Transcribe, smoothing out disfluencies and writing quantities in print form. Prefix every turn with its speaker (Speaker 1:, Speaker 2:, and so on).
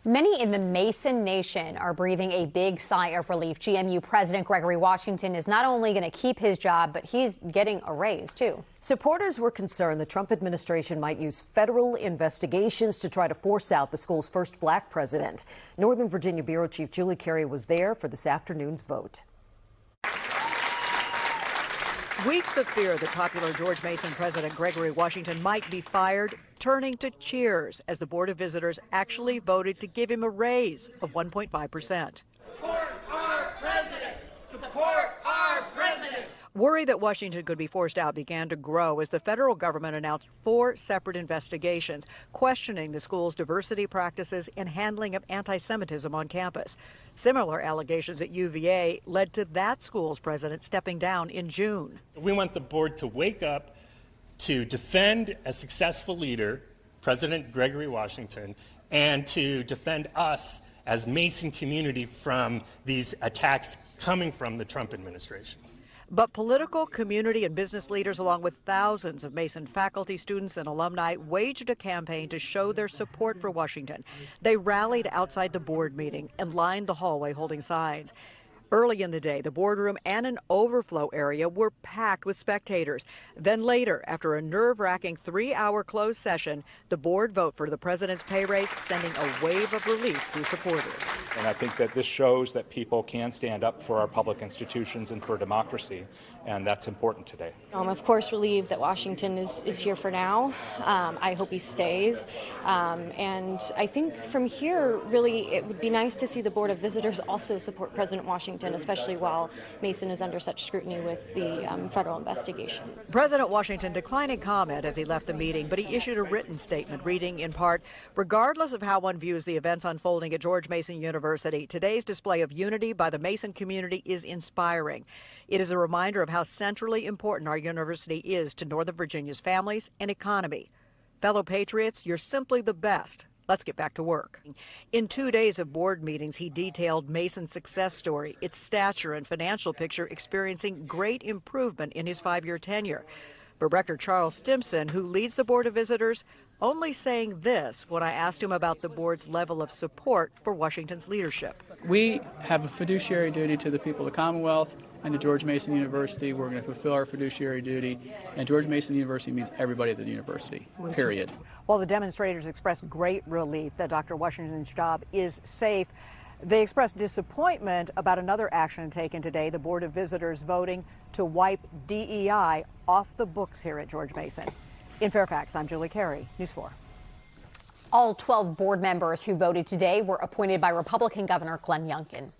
Speaker 1: Many in the Mason Nation are breathing a big sigh of relief. GMU President Gregory Washington is not only going to keep his job, but he's getting a raise, too.
Speaker 2: Supporters were concerned the Trump administration might use federal investigations to try to force out the school's first black president. Northern Virginia Bureau Chief Julie Carey was there for this afternoon's vote.
Speaker 3: Weeks of fear that popular George Mason President Gregory Washington might be fired, turning to cheers as the Board of Visitors actually voted to give him a raise of 1.5%.
Speaker 4: Support our president! Support our president!
Speaker 3: Worry that Washington could be forced out began to grow as the federal government announced 4 separate investigations questioning the school's diversity practices and handling of anti-Semitism on campus. Similar allegations at UVA led to that school's president stepping down in June.
Speaker 5: We want the board to wake up to defend a successful leader, President Gregory Washington, and to defend us as Mason community from these attacks coming from the Trump administration.
Speaker 3: But political, community, and business leaders, along with thousands of Mason faculty, students, and alumni, waged a campaign to show their support for Washington. They rallied outside the board meeting and lined the hallway holding signs. Early in the day, the boardroom and an overflow area were packed with spectators. Then later, after a nerve-wracking 3-hour closed session, the board vote for the president's pay raise, sending a wave of relief through supporters.
Speaker 6: And I think that this shows that people can stand up for our public institutions and for democracy, and that's important today.
Speaker 7: I'm of course relieved that Washington is here for now. I hope he stays. And I think from here, really, it would be nice to see the Board of Visitors also support President Washington, especially while Mason is under such scrutiny with the federal investigation.
Speaker 3: President Washington declining comment as he left the meeting, but he issued a written statement reading in part, regardless of how one views the events unfolding at George Mason University, today's display of unity by the Mason community is inspiring. It is a reminder of how centrally important our university is to Northern Virginia's families and economy. Fellow patriots, you're simply the best. Let's get back to work. In 2 days of board meetings, he detailed Mason's success story, its stature and financial picture experiencing great improvement in his 5-year tenure. But Rector Charles Stimson, who leads the Board of Visitors, only saying this when I asked him about the board's level of support for Washington's leadership.
Speaker 8: We have a fiduciary duty to the people of the Commonwealth and to George Mason University. We're going to fulfill our fiduciary duty, and George Mason University means everybody at the university, period.
Speaker 3: While the demonstrators expressed great relief that Dr. Washington's job is safe, they expressed disappointment about another action taken today, the Board of Visitors voting to wipe DEI off the books here at George Mason. In Fairfax, I'm Julie Carey, News 4.
Speaker 1: All 12 board members who voted today were appointed by Republican Governor Glenn Youngkin.